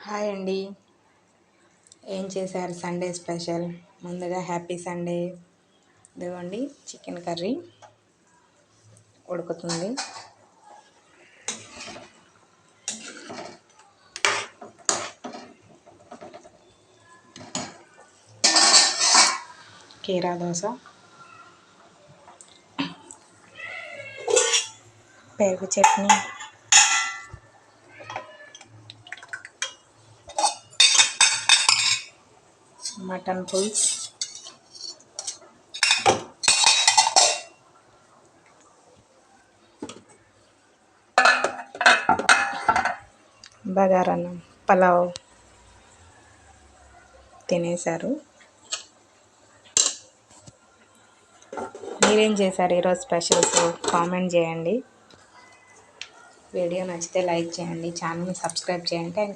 Hi అండి. ఏం చేశారు సండే స్పెషల్? ముందుగా హ్యాపీ సండే. ఇదిగోండి చికెన్ కర్రీ ఉడుకుతుంది. కీరా దోశ, పెరుగు చట్నీ, మటన్ పులుసు, బగారన్నం, పలావ్ తినేశారు. మీరేం చేశారు ఈరోజు స్పెషల్స్? కామెంట్ చేయండి. వీడియో నచ్చితే లైక్ చేయండి, ఛానల్ని సబ్స్క్రైబ్ చేయండి. Thank you.